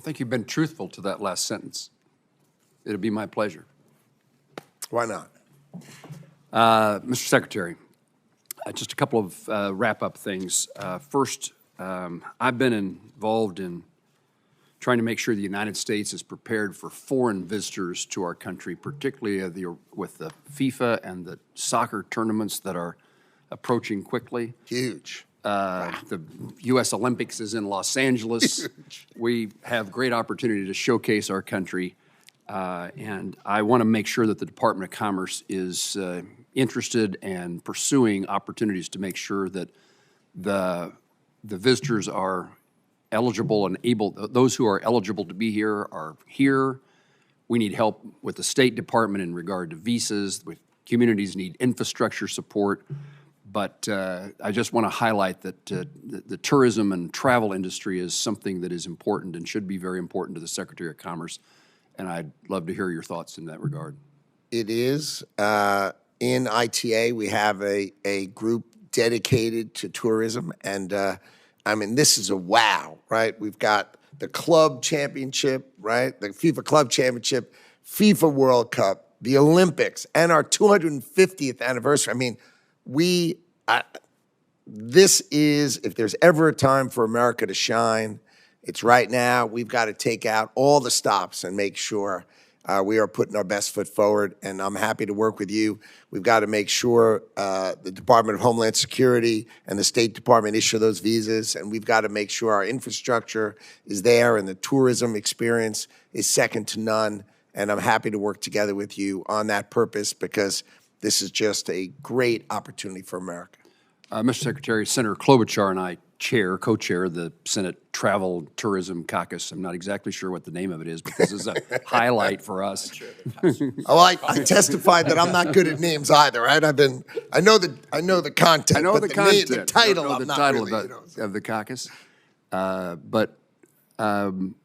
think you've been truthful to that last sentence. It'll be my pleasure. Why not? Mr. Secretary, just a couple of wrap-up things. First, I've been involved in trying to make sure the United States is prepared for foreign visitors to our country, particularly with the FIFA and the soccer tournaments that are approaching quickly. Huge. The U.S. Olympics is in Los Angeles. Huge. We have great opportunity to showcase our country, and I want to make sure that the Department of Commerce is interested and pursuing opportunities to make sure that the visitors are eligible and able, those who are eligible to be here are here. We need help with the State Department in regard to visas. Communities need infrastructure support. But I just want to highlight that the tourism and travel industry is something that is important and should be very important to the Secretary of Commerce. And I'd love to hear your thoughts in that regard. It is. In ITA, we have a group dedicated to tourism. And I mean, this is a wow, right? We've got the club championship, right? The FIFA Club Championship, FIFA World Cup, the Olympics, and our 250th anniversary. I mean, this is, if there's ever a time for America to shine, it's right now. We've got to take out all the stops and make sure we are putting our best foot forward, and I'm happy to work with you. We've got to make sure the Department of Homeland Security and the State Department issue those visas, and we've got to make sure our infrastructure is there and the tourism experience is second to none, and I'm happy to work together with you on that purpose because this is just a great opportunity for America. Mr. Secretary, Senator Klobuchar and I co-chair the Senate Travel Tourism Caucus. I'm not exactly sure what the name of it is, but this is a highlight for us. Oh, I testified that I'm not good at names either, right? I know the content. I know the content. The title, of the caucus. But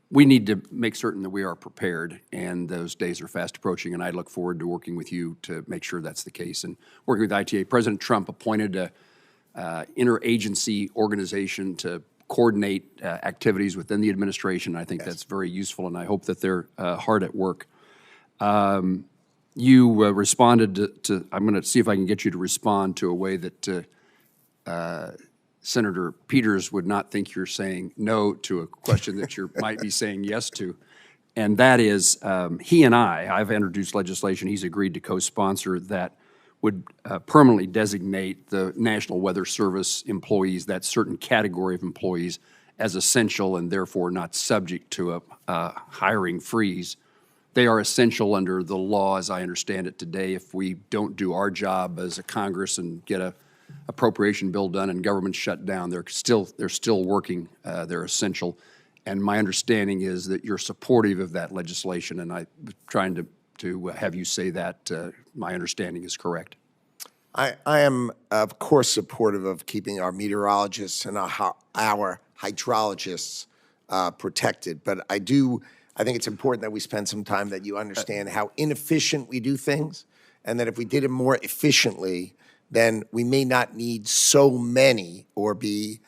we need to make certain that we are prepared, and those days are fast approaching, and I look forward to working with you to make sure that's the case. And working with ITA, President Trump appointed a interagency organization to coordinate activities within the administration. I think that's very useful, and I hope that they're hard at work. You responded to, I'm going to see if I can get you to respond to a way that Senator Peters would not think you're saying no to a question that you might be saying yes to. And that is, he and I've introduced legislation, he's agreed to co-sponsor that would permanently designate the National Weather Service employees, that certain category of employees, as essential and therefore not subject to a hiring freeze. They are essential under the law, as I understand it today. If we don't do our job as a Congress and get a appropriation bill done and government shut down, they're still working. They're essential. And my understanding is that you're supportive of that legislation, and I'm trying to have you say that my understanding is correct. I am, of course, supportive of keeping our meteorologists and our hydrologists protected. But I think it's important that we spend some time that you understand how inefficient we do things, and that if we did it more efficiently, then we may not need so many or be,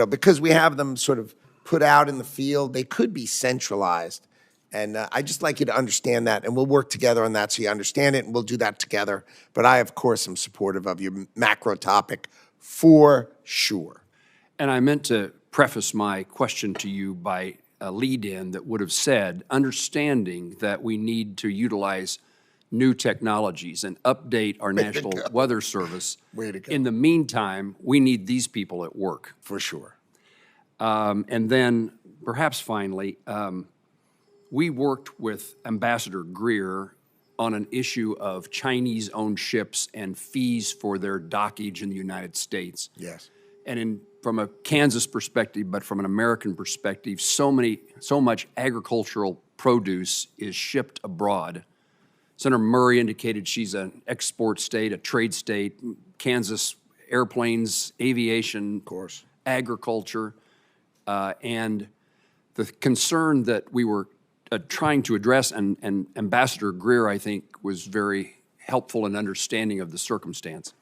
because we have them sort of put out in the field, they could be centralized. And I just like you to understand that, and we'll work together on that so you understand it, and we'll do that together. But I, of course, am supportive of your macro topic for sure. And I meant to preface my question to you by a lead-in that would have said, understanding that we need to utilize new technologies and update our National Weather Service. Way to go. In the meantime, we need these people at work. For sure. And then, perhaps finally, we worked with Ambassador Greer on an issue of Chinese-owned ships and fees for their dockage in the United States. Yes. And from a Kansas perspective, but from an American perspective, so much agricultural produce is shipped abroad. Senator Murray indicated she's an export state, a trade state. Kansas, airplanes, aviation, of course, agriculture, and the concern that we were trying to address, and Ambassador Greer, I think, was very helpful in understanding of the circumstance.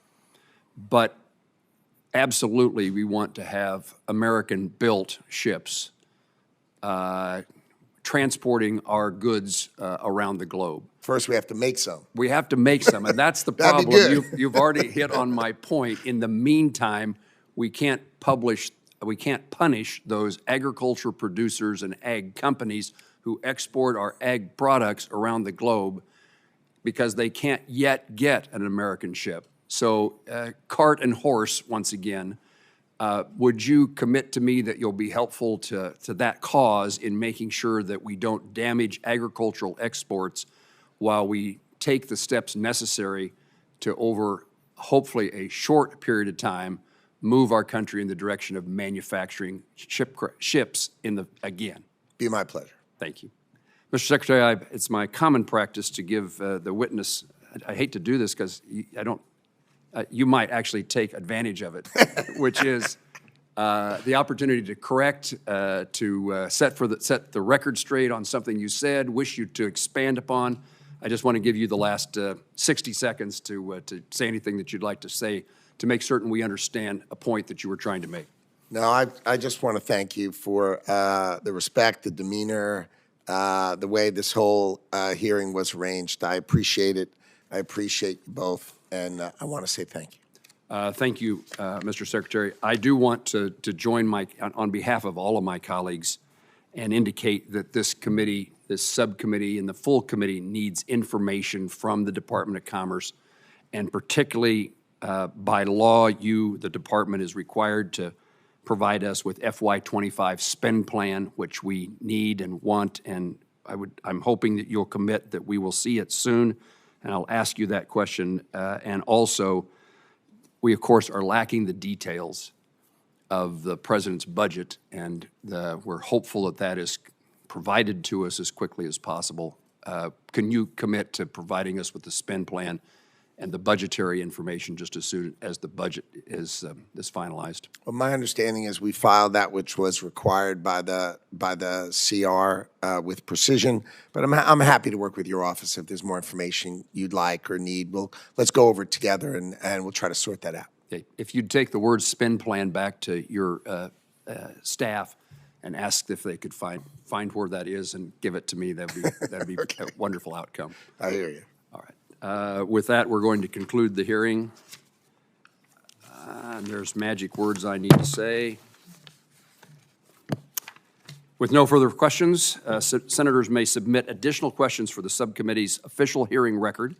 But absolutely, we want to have American-built ships transporting our goods around the globe. First, we have to make some. We have to make some, and that's the That'd be problem. good. You've already hit on my point. In the meantime, we can't punish those agriculture producers and ag companies who export our ag products around the globe because they can't yet get an American ship. So cart and horse, once again, would you commit to me that you'll be helpful to that cause in making sure that we don't damage agricultural exports while we take the steps necessary to, over hopefully a short period of time, move our country in the direction of manufacturing ships again? Be my pleasure. Thank you. Mr. Secretary, it's my common practice to give the witness, I hate to do this because you might actually take advantage of it, which is the opportunity to correct, to set the record straight on something you said, wish you to expand upon. I just want to give you the last 60 seconds to say anything that you'd like to say to make certain we understand a point that you were trying to make. No, I just want to thank you for the respect, the demeanor, the way this whole hearing was arranged. I appreciate it. I appreciate you both, and I want to say thank you. Thank you, Mr. Secretary. I do want to join on behalf of all of my colleagues and indicate that this committee, this subcommittee, and the full committee needs information from the Department of Commerce, and particularly by law, the department is required to provide us with FY25 spend plan, which we need and want, and I'm hoping that you'll commit that we will see it soon, and I'll ask you that question. And also, we of course are lacking the details of the President's budget, and we're hopeful that is provided to us as quickly as possible. Can you commit to providing us with the spend plan and the budgetary information just as soon as the budget is finalized? Well, my understanding is we filed that which was required by the CR with precision, but I'm happy to work with your office if there's more information you'd like or need. Let's go over it together and we'll try to sort that out. Okay. If you'd take the word spend plan back to your staff and ask if they could find where that is and give it to me, that'd be Okay. a wonderful outcome. I hear you. All right. With that, we're going to conclude the hearing. And there's magic words I need to say. With no further questions, senators may submit additional questions for the subcommittee's official hearing record